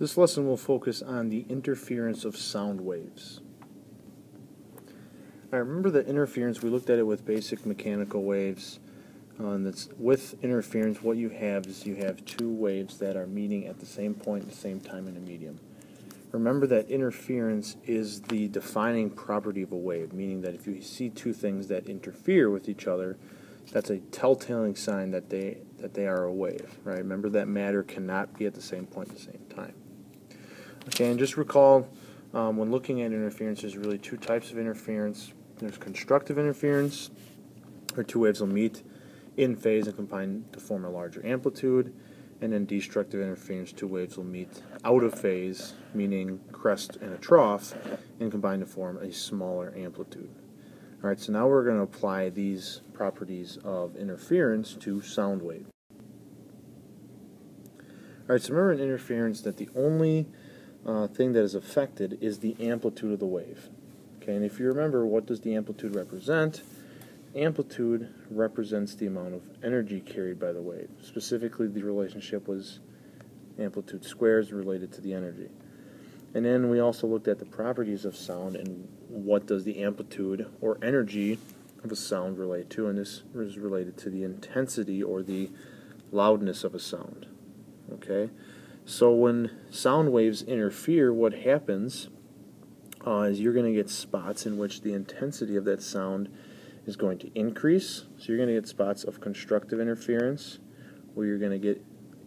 This lesson will focus on the interference of sound waves. I remember the interference, we looked at it with basic mechanical waves. And that's with interference, what you have is you have two waves that are meeting at the same point at the same time in a medium. Remember that interference is the defining property of a wave, meaning that if you see two things that interfere with each other, that's a telltale sign that they are a wave, right? Remember that matter cannot be at the same point at the same time. Okay, and just recall when looking at interference, there's really two types of interference. There's constructive interference, where two waves will meet in phase and combine to form a larger amplitude, and then destructive interference, two waves will meet out of phase, meaning crest and a trough, and combine to form a smaller amplitude. Alright, so now we're going to apply these properties of interference to sound wave. Alright, so remember in interference that the only thing that is affected is the amplitude of the wave. Okay, and if you remember, what does the amplitude represent? Amplitude represents the amount of energy carried by the wave. Specifically, the relationship was amplitude squares related to the energy. And then we also looked at the properties of sound and what does the amplitude or energy of a sound relate to, and this is related to the intensity or the loudness of a sound. Okay, so when sound waves interfere, what happens is you're going to get spots in which the intensity of that sound is going to increase. So you're going to get spots of constructive interference where you're going to get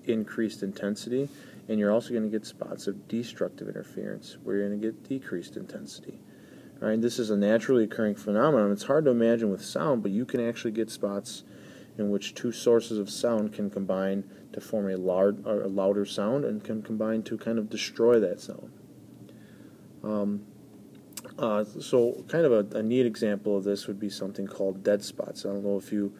increased intensity, and you're also going to get spots of destructive interference where you're going to get decreased intensity. All right, this is a naturally occurring phenomenon. It's hard to imagine with sound, but you can actually get spots in which two sources of sound can combine to form a louder sound and can combine to kind of destroy that sound. So kind of a neat example of this would be something called dead spots. I don't know if you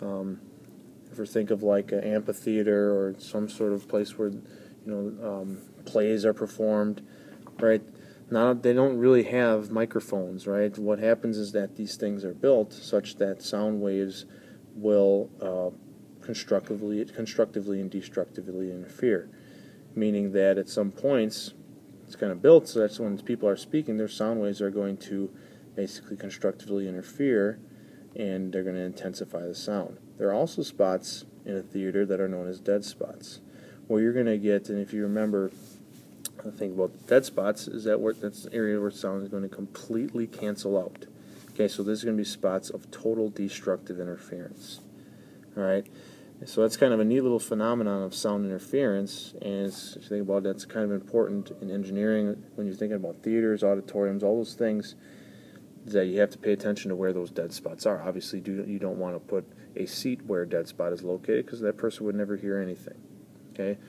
ever think of like an amphitheater or some sort of place where plays are performed, right? They don't really have microphones, right? What happens is that these things are built such that sound waves will constructively and destructively interfere, meaning that at some points it's kind of built so that when people are speaking, their sound waves are going to basically constructively interfere, and they're going to intensify the sound. There are also spots in a theater that are known as dead spots, where you're going to get, and if you remember, the thing about dead spots is that that's the area where sound is going to completely cancel out. Okay, so this is going to be spots of total destructive interference. All right. So that's kind of a neat little phenomenon of sound interference, and if you think about it, that's kind of important in engineering when you're thinking about theaters, auditoriums, all those things, is that you have to pay attention to where those dead spots are. Obviously, you don't want to put a seat where a dead spot is located because that person would never hear anything. Okay,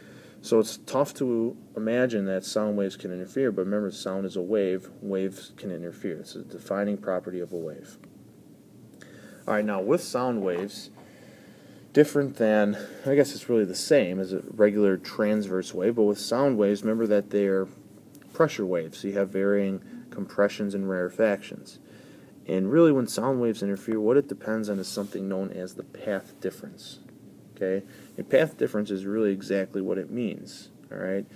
so it's tough to imagine that sound waves can interfere, but remember, sound is a wave. Waves can interfere. It's a defining property of a wave. All right, now with sound waves, different than, I guess it's really the same as a regular transverse wave, but with sound waves, remember that they're pressure waves, so you have varying compressions and rarefactions. And really when sound waves interfere, what it depends on is something known as the path difference. Okay? And path difference is really exactly what it means. All right?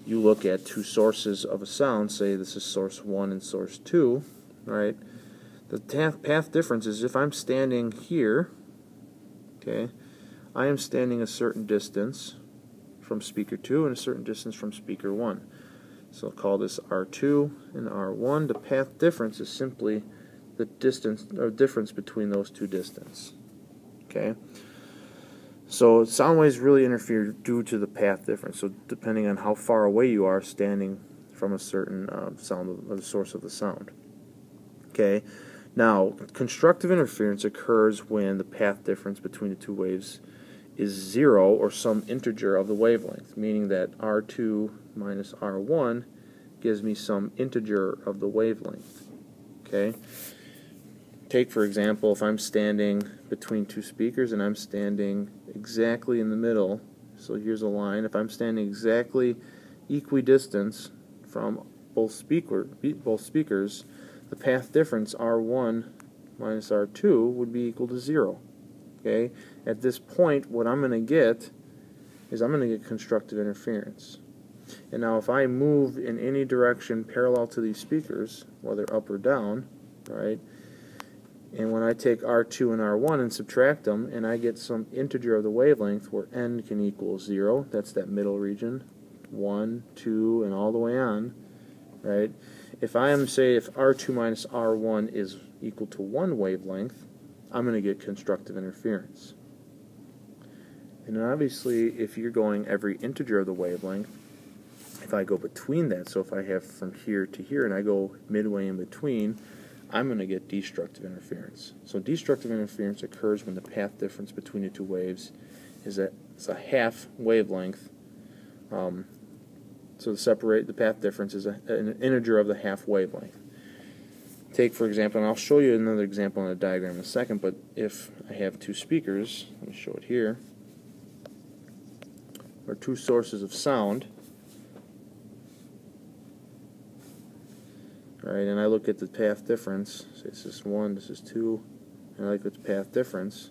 You look at two sources of a sound, say this is source 1 and source 2, right? The path difference is if I'm standing here, okay, I am standing a certain distance from speaker 2 and a certain distance from speaker 1. So I'll call this R2 and R1. The path difference is simply the distance or difference between those two distances. Okay? So sound waves really interfere due to the path difference. So depending on how far away you are standing from a certain sound or the source of the sound. Okay? Now, constructive interference occurs when the path difference between the two waves is 0 or some integer of the wavelength, meaning that R2 minus R1 gives me some integer of the wavelength. Okay? Take, for example, if I'm standing between two speakers and I'm standing exactly in the middle, so here's a line. If I'm standing exactly equidistant from both speakers, the path difference R1 minus R2 would be equal to 0. Okay? At this point, what I'm going to get is I'm going to get constructive interference. And now if I move in any direction parallel to these speakers, whether up or down, right, and when I take R2 and R1 and subtract them, and I get some integer of the wavelength where n can equal 0, that's that middle region, 1, 2, and all the way on, right? If I am, say, if R2 minus R1 is equal to 1 wavelength, I'm going to get constructive interference. And then obviously, if you're going every integer of the wavelength, if I go between that, so if I have from here to here and I go midway in between, I'm going to get destructive interference. So destructive interference occurs when the path difference between the two waves is a half wavelength. So the path difference is an integer of the half wavelength. Take, for example, and I'll show you another example on a diagram in a second, but if I have two speakers, let me show it here, or two sources of sound, right, and I look at the path difference, say this is 1, this is 2, and I look at the path difference,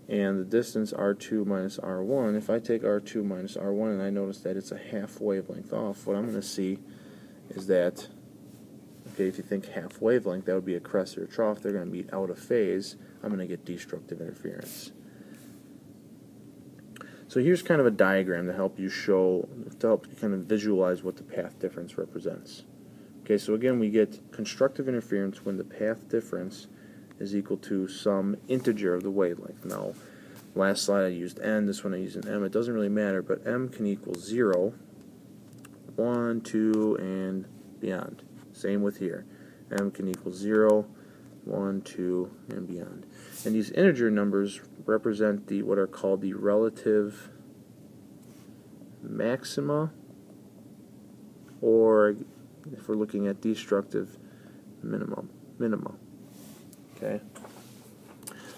and the distance R2 minus R1, if I take R2 minus R1 and I notice that it's a half wavelength off, what I'm going to see is that, okay, if you think half wavelength, that would be a crest or a trough, they're going to meet out of phase, I'm going to get destructive interference. So here's kind of a diagram to help you kind of visualize what the path difference represents. Okay, so again, we get constructive interference when the path difference is equal to some integer of the wavelength. Now, last slide I used n, this one I used an m. It doesn't really matter, but m can equal 0, 1, 2, and beyond. Same with here. M can equal 0, 1, 2, and beyond. And these integer numbers represent what are called the relative maxima, or if we're looking at destructive minima. Okay?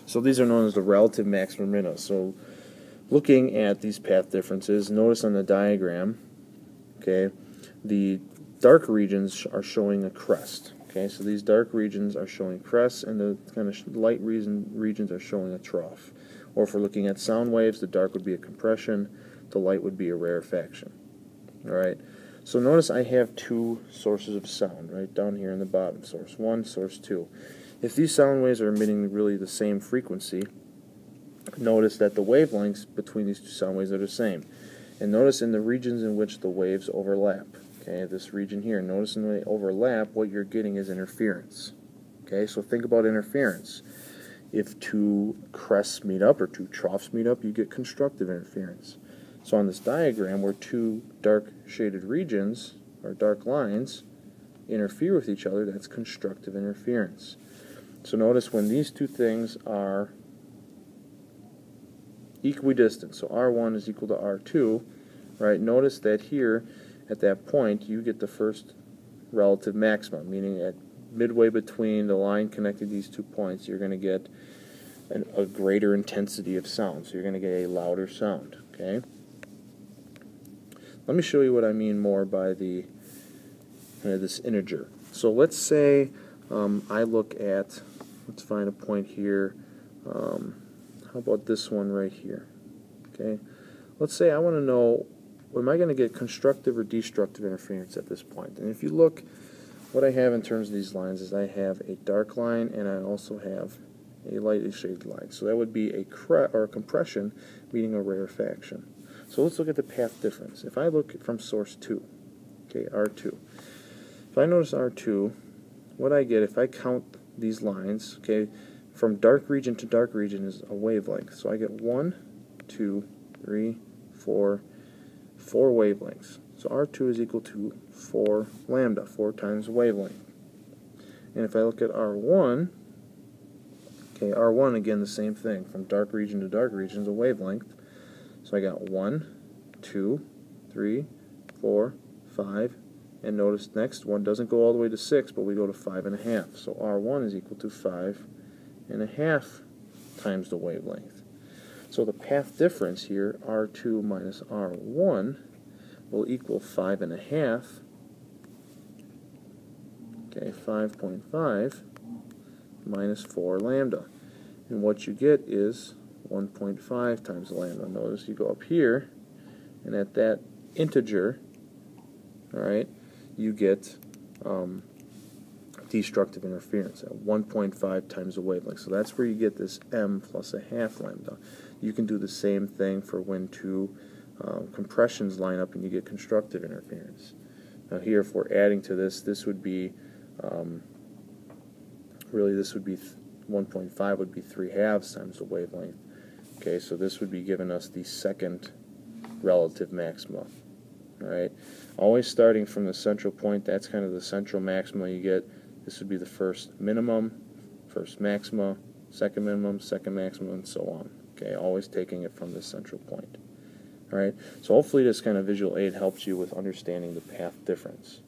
So these are known as the relative maxima and minima. So looking at these path differences, notice on the diagram, okay, the dark regions are showing a crest. Okay, so these dark regions are showing crests, and the kind of light regions are showing a trough. Or if we're looking at sound waves, the dark would be a compression, the light would be a rarefaction. All right. So notice I have two sources of sound right down here in the bottom, source 1, source 2. If these sound waves are emitting really the same frequency, notice that the wavelengths between these two sound waves are the same. And notice in the regions in which the waves overlap, okay, this region here, notice when they overlap, what you're getting is interference. Okay, so think about interference. If two crests meet up or two troughs meet up, you get constructive interference. So on this diagram, where two dark shaded regions, or dark lines, interfere with each other, that's constructive interference. So notice when these two things are equidistant, so R1 is equal to R2, right, notice that here, at that point, you get the first relative maximum, meaning at midway between the line connecting these 2 points, you're going to get a greater intensity of sound, so you're going to get a louder sound, okay? Let me show you what I mean more by this integer. So let's say I look at, let's find a point here, how about this one right here, okay? Let's say I want to know, am I going to get constructive or destructive interference at this point? And if you look, what I have in terms of these lines is I have a dark line and I also have a lightly shaded line. So that would be a compression meeting a rarefaction. So let's look at the path difference. If I look from source 2, okay, R2. If I notice R2, what I get if I count these lines, okay, from dark region to dark region is a wavelength. So I get 1, 2, 3, 4 wavelengths. So R2 is equal to 4 lambda, 4 times the wavelength. And if I look at R1, okay, R1 again the same thing. From dark region to dark region is a wavelength. So I got 1, 2, 3, 4, 5, and notice next one doesn't go all the way to 6, but we go to 5.5. So R1 is equal to 5.5 times the wavelength. So the path difference here, R2 minus R1, will equal 5.5, okay, 5.5 minus 4 lambda. And what you get is 1.5 times the lambda. Notice you go up here, and at that integer, all right, you get destructive interference at 1.5 times the wavelength. So that's where you get this m plus a half lambda. You can do the same thing for when two compressions line up and you get constructive interference. Now here, if we're adding to this, this would be, really this would be 1.5 would be 3/2 times the wavelength. Okay, so this would be giving us the second relative maxima. All right, always starting from the central point. That's kind of the central maxima you get. This would be the first minimum, first maxima, second minimum, second maximum, and so on. Okay, always taking it from the central point. All right, so hopefully this kind of visual aid helps you with understanding the path difference.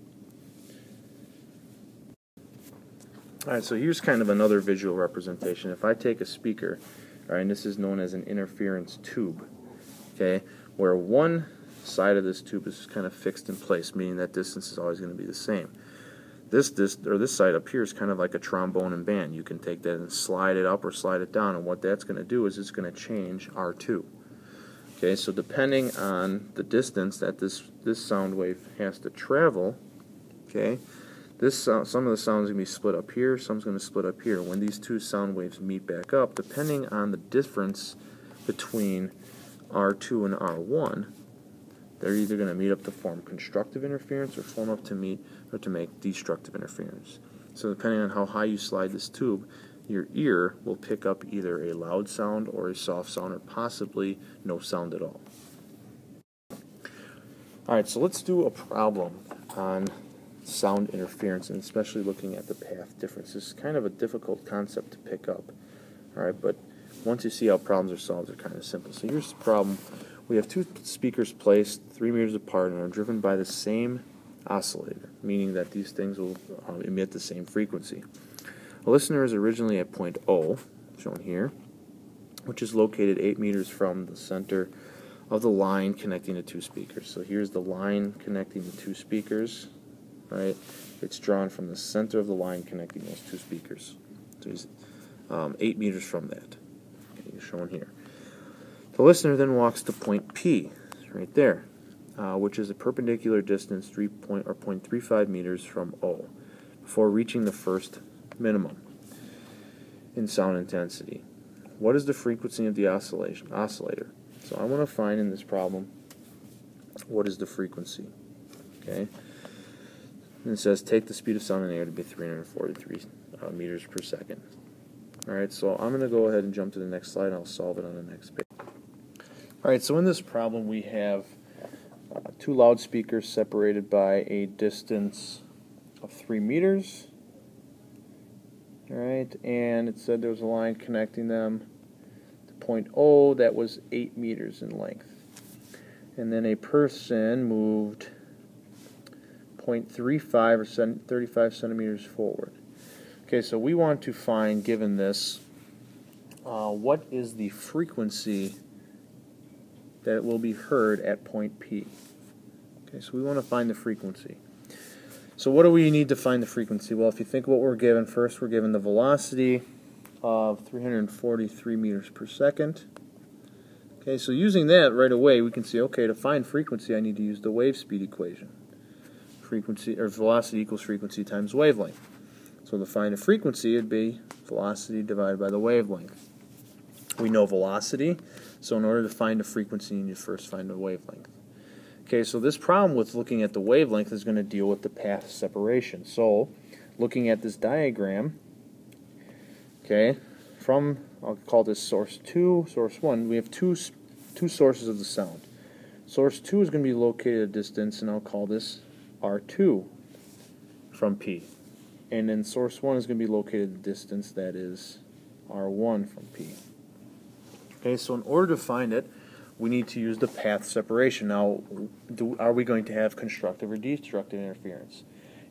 All right, so here's kind of another visual representation. If I take a speaker, all right, and this is known as an interference tube, okay, where one side of this tube is kind of fixed in place, meaning that distance is always going to be the same. This side up here is kind of like a trombone and band. You can take that and slide it up or slide it down, and what that's going to do is it's going to change R2. Okay, so depending on the distance that this sound wave has to travel, okay, some of the sound is going to be split up here, some's going to split up here. When these two sound waves meet back up, depending on the difference between R2 and R1, they're either going to meet up to form constructive interference or form up to make destructive interference. So depending on how high you slide this tube, your ear will pick up either a loud sound or a soft sound or possibly no sound at all. Alright, so let's do a problem on sound interference, and especially looking at the path difference. This is kind of a difficult concept to pick up. Alright, but once you see how problems are solved, they're kind of simple. So here's the problem. We have two speakers placed 3 meters apart and are driven by the same oscillator, meaning that these things will emit the same frequency. A listener is originally at point O, shown here, which is located 8 meters from the center of the line connecting the two speakers. So here's the line connecting the two speakers, right? It's drawn from the center of the line connecting those two speakers. So he's 8 meters from that, okay, shown here. The listener then walks to point P, right there, which is a perpendicular distance 0.35 meters from O, before reaching the first minimum in sound intensity. What is the frequency of the oscillator? So I want to find in this problem what is the frequency. Okay, and it says take the speed of sound in the air to be 343 meters per second. All right, so I'm going to go ahead and jump to the next slide, and I'll solve it on the next page. Alright, so in this problem we have two loudspeakers separated by a distance of 3 meters. Alright, and it said there was a line connecting them to point O that was 8 meters in length. And then a person moved 0.35 or 35 centimeters forward. Okay, so we want to find, given this, what is the frequency that will be heard at point P. Okay, so we want to find the frequency. So what do we need to find the frequency? Well, if you think what we're given, first we're given the velocity of 343 meters per second. Okay, so using that right away, we can see, okay, to find frequency, I need to use the wave speed equation. Frequency, or velocity equals frequency times wavelength. So to find a frequency, it'd be velocity divided by the wavelength. We know velocity, so in order to find a frequency, you need to first find the wavelength. Okay, so this problem with looking at the wavelength is going to deal with the path separation. So, looking at this diagram, okay, from, I'll call this source 2, source 1, we have two sources of the sound. Source 2 is going to be located at a distance, and I'll call this R2 from P. And then source 1 is going to be located at a distance that is R1 from P. Okay, so in order to find it, we need to use the path separation. Now, are we going to have constructive or destructive interference?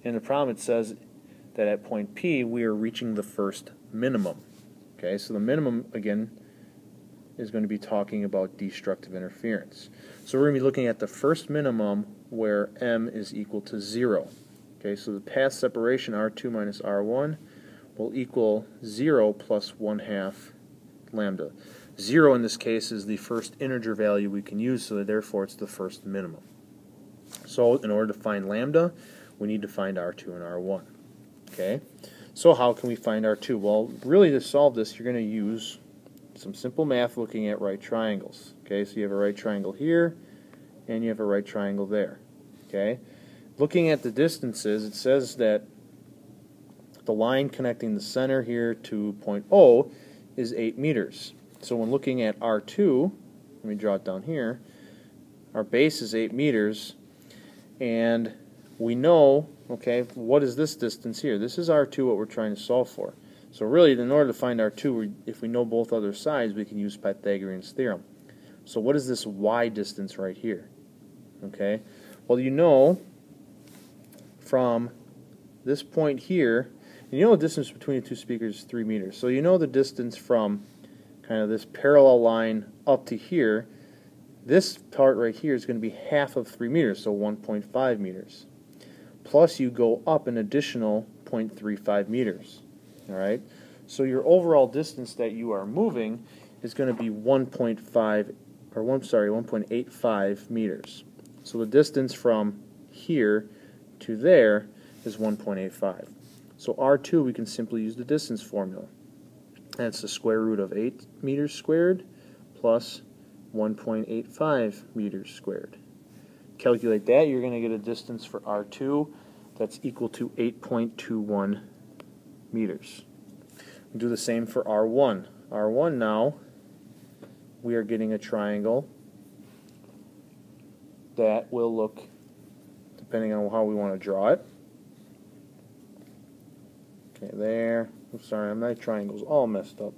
In the problem, it says that at point P, we are reaching the first minimum. Okay, so the minimum, again, is going to be talking about destructive interference. So we're going to be looking at the first minimum where m is equal to 0. Okay, so the path separation, R2 minus R1, will equal 0 plus 1/2 lambda. 0 in this case is the first integer value we can use, so that therefore it's the first minimum. So in order to find lambda, we need to find R2 and R1. Okay? So how can we find R2? Well, really to solve this, you're going to use some simple math looking at right triangles. Okay, so you have a right triangle here, and you have a right triangle there. Okay? Looking at the distances, it says that the line connecting the center here to point O is 8 meters. So when looking at R2, let me draw it down here, our base is 8 meters, and we know, okay, what is this distance here? This is R2, what we're trying to solve for. So really, in order to find R2, if we know both other sides, we can use Pythagorean's theorem. So what is this y distance right here? Okay, well, you know from this point here, and you know the distance between the two speakers is 3 meters. So you know the distance from kind of this parallel line up to here. This part right here is going to be half of 3 meters, so 1.5 meters. Plus you go up an additional 0.35 meters. Alright? So your overall distance that you are moving is going to be 1.85 meters. So the distance from here to there is 1.85. So R2, we can simply use the distance formula. That's the square root of 8 meters squared plus 1.85 meters squared. Calculate that, you're going to get a distance for R2 that's equal to 8.21 meters. Do the same for R1. R1 now, we are getting a triangle that will look, depending on how we want to draw it. Okay, there. I'm sorry, my triangle's all messed up.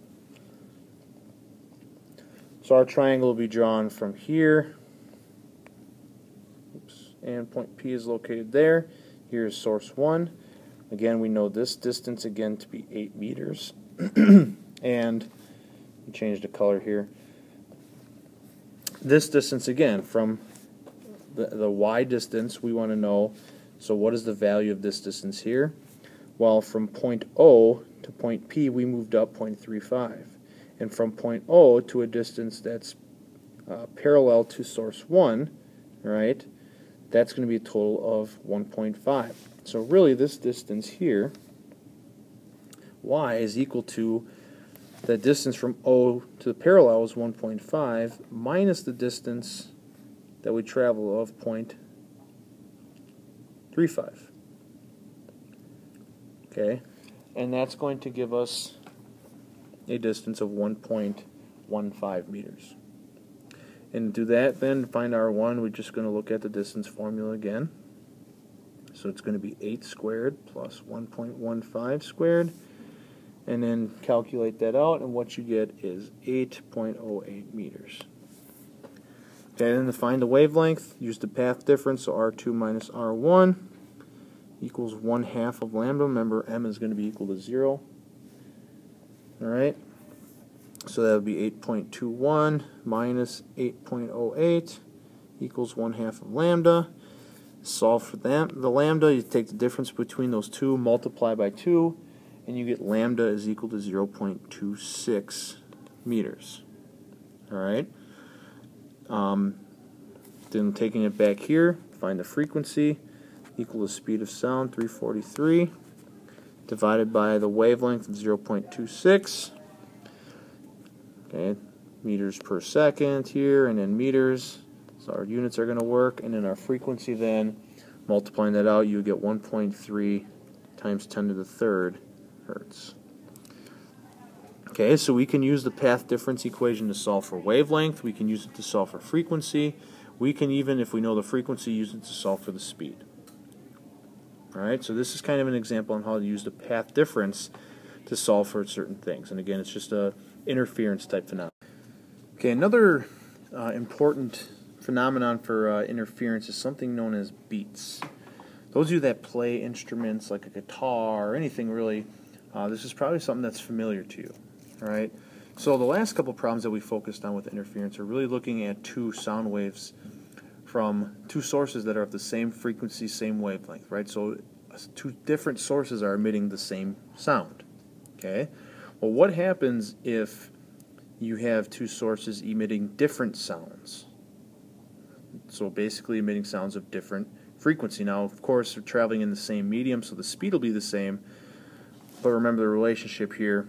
So our triangle will be drawn from here. Oops, and point P is located there. Here is source 1. Again, we know this distance again to be 8 meters. And change the color here. This distance again from the y distance we want to know. So what is the value of this distance here? Well, from point O to point P we moved up 0.35. And from point O to a distance that's parallel to source 1, right, that's going to be a total of 1.5. So really this distance here, y, is equal to the distance from O to the parallel is 1.5 minus the distance that we travel of 0.35. Okay, and that's going to give us a distance of 1.15 meters. And to do that, then find R1, we're just going to look at the distance formula again. So it's going to be 8 squared plus 1.15 squared, and then calculate that out, and what you get is 8.08 meters. Okay, then to find the wavelength, use the path difference, so R2 minus R1 equals 1/2 of lambda. Remember, m is going to be equal to 0. Alright, so that would be 8.21 minus 8.08 equals 1/2 of lambda. Solve for that. The lambda, you take the difference between those two, multiply by 2, and you get lambda is equal to 0.26 meters. Alright, then taking it back here, find the frequency, equal to speed of sound, 343, divided by the wavelength of 0.26. Okay, meters per second here, and then meters. So our units are going to work, and then our frequency then, multiplying that out, you get 1.3 times 10 to the third hertz. Okay, so we can use the path difference equation to solve for wavelength. We can use it to solve for frequency. We can even, if we know the frequency, use it to solve for the speed. Alright, so this is kind of an example on how to use the path difference to solve for certain things. And again, it's just a interference type phenomenon. Okay, another important phenomenon for interference is something known as beats. Those of you that play instruments like a guitar or anything really, this is probably something that's familiar to you. Alright, so the last couple problems that we focused on with interference are really looking at two sound waves from two sources that are of the same frequency, same wavelength, right? So two different sources are emitting the same sound. Okay, well, what happens if you have two sources emitting different sounds? So basically emitting sounds of different frequency. Now, of course, they're traveling in the same medium, so the speed will be the same. But remember the relationship here.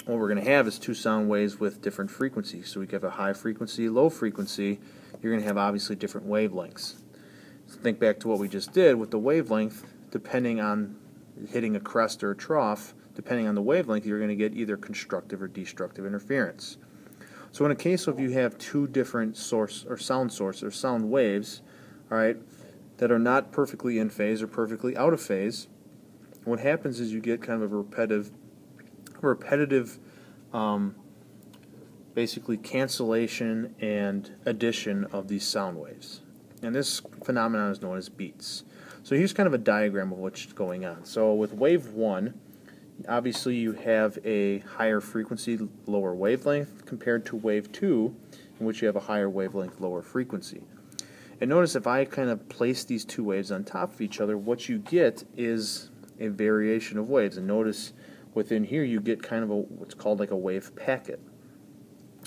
What we're going to have is two sound waves with different frequencies. So we have a high frequency, low frequency. You're going to have obviously different wavelengths. So think back to what we just did with the wavelength. Depending on hitting a crest or a trough, depending on the wavelength, you're going to get either constructive or destructive interference. So in a case of you have two different sound waves, all right, that are not perfectly in phase or perfectly out of phase, what happens is you get kind of a repetitive basically cancellation and addition of these sound waves. And this phenomenon is known as beats. So here's kind of a diagram of what's going on. So with wave 1, obviously you have a higher frequency, lower wavelength compared to wave 2, in which you have a higher wavelength, lower frequency. And notice if I kind of place these two waves on top of each other, what you get is a variation of waves. And notice within here you get kind of what's called like a wave packet.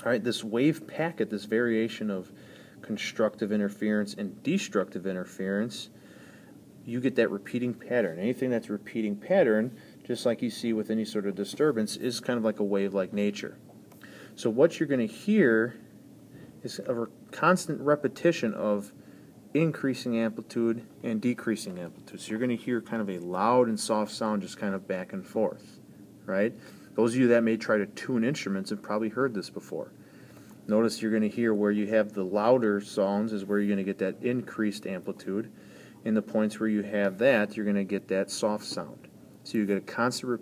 All right, this wave packet, this variation of constructive interference and destructive interference, you get that repeating pattern. Anything that's a repeating pattern, just like you see with any sort of disturbance, is kind of like a wave-like nature. So what you're going to hear is a constant repetition of increasing amplitude and decreasing amplitude. So you're going to hear kind of a loud and soft sound just kind of back and forth, right? Those of you that may try to tune instruments have probably heard this before. Notice you're going to hear where you have the louder sounds is where you're going to get that increased amplitude. In the points where you have that, you're going to get that soft sound. So you get a constant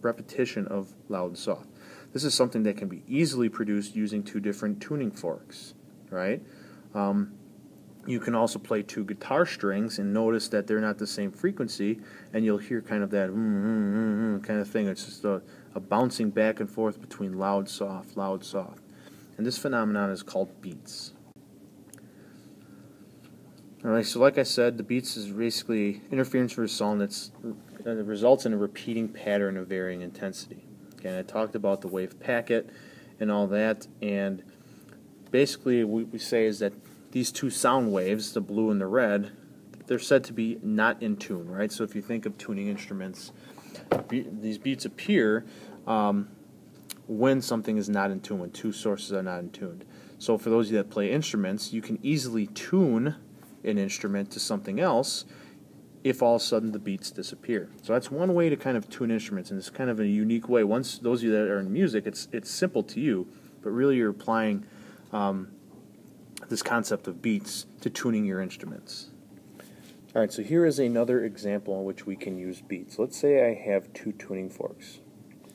repetition of loud and soft. This is something that can be easily produced using two different tuning forks, right? You can also play two guitar strings and notice that they're not the same frequency, and you'll hear kind of that kind of thing. It's just a bouncing back and forth between loud, soft, loud, soft. And this phenomenon is called beats. Alright, so like I said, the beats is basically interference for a sound that results in a repeating pattern of varying intensity. Okay, I talked about the wave packet and all that, and basically what we say is that these two sound waves, the blue and the red, they're said to be not in tune, right? So if you think of tuning instruments, these beats appear when something is not in tune, when two sources are not in tune. So for those of you that play instruments, you can easily tune an instrument to something else if all of a sudden the beats disappear. So that's one way to kind of tune instruments, and it's kind of a unique way. Once those of you that are in music, it's simple to you, but really you're applying this concept of beats to tuning your instruments. Alright, so here is another example in which we can use beats. Let's say I have two tuning forks.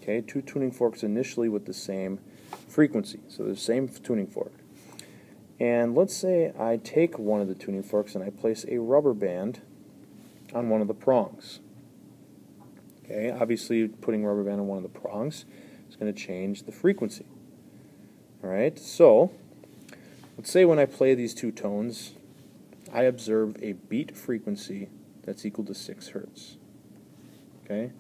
Okay, two tuning forks initially with the same frequency, so the same tuning fork. And let's say I take one of the tuning forks and I place a rubber band on one of the prongs. Okay, obviously putting rubber band on one of the prongs is going to change the frequency. Alright, so let's say when I play these two tones, I observe a beat frequency that's equal to 6 Hertz. Okay,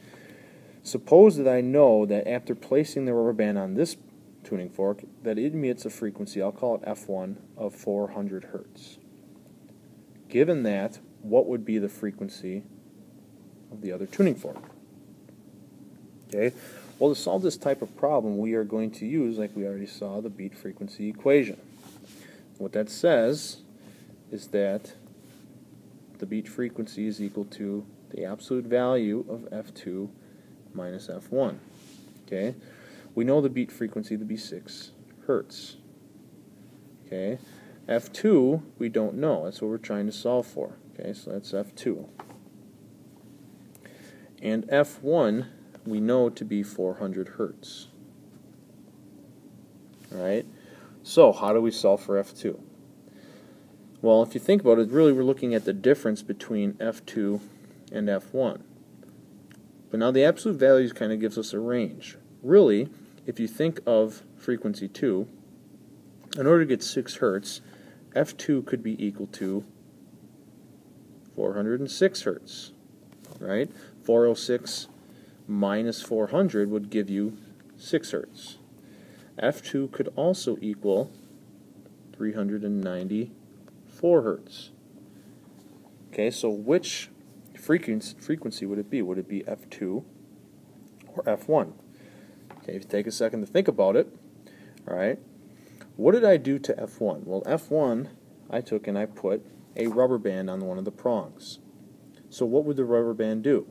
suppose that I know that after placing the rubber band on this tuning fork, that it emits a frequency, I'll call it F1, of 400 Hertz. Given that, what would be the frequency of the other tuning fork? Okay, well, to solve this type of problem, we are going to use, like we already saw, the beat frequency equation. What that says is that the beat frequency is equal to the absolute value of F2 minus F1. Okay, we know the beat frequency to be 6 Hertz. Okay, F2 we don't know. That's what we're trying to solve for. Okay, so that's F2. And F1 we know to be 400 Hertz. Alright, so how do we solve for F2? Well, if you think about it, really we're looking at the difference between F2 and F1. But now the absolute values kind of gives us a range. Really, if you think of frequency 2, in order to get 6 Hertz, F2 could be equal to 406 Hertz, right? 406 minus 400 would give you 6 Hertz. F2 could also equal 394 4 hertz. Okay, so which frequency would it be? Would it be F2 or F1? Okay, if you take a second to think about it, all right, what did I do to F1? Well, F1, I took and I put a rubber band on one of the prongs. So what would the rubber band do?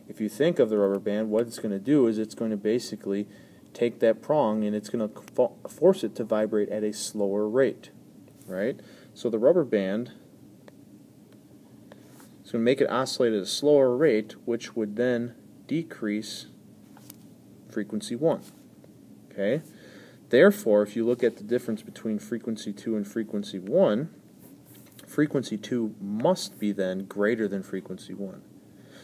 If you think of the rubber band, what it's going to do is it's going to basically take that prong and it's going to force it to vibrate at a slower rate, right? So the rubber band is going to make it oscillate at a slower rate, which would then decrease frequency 1. Okay? Therefore, if you look at the difference between frequency 2 and frequency 1, frequency 2 must be then greater than frequency 1.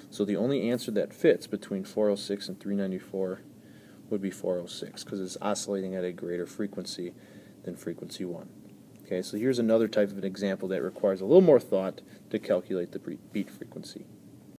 So the only answer that fits between 406 and 394 would be 406 because it's oscillating at a greater frequency than frequency 1. Okay, so here's another type of an example that requires a little more thought to calculate the beat frequency.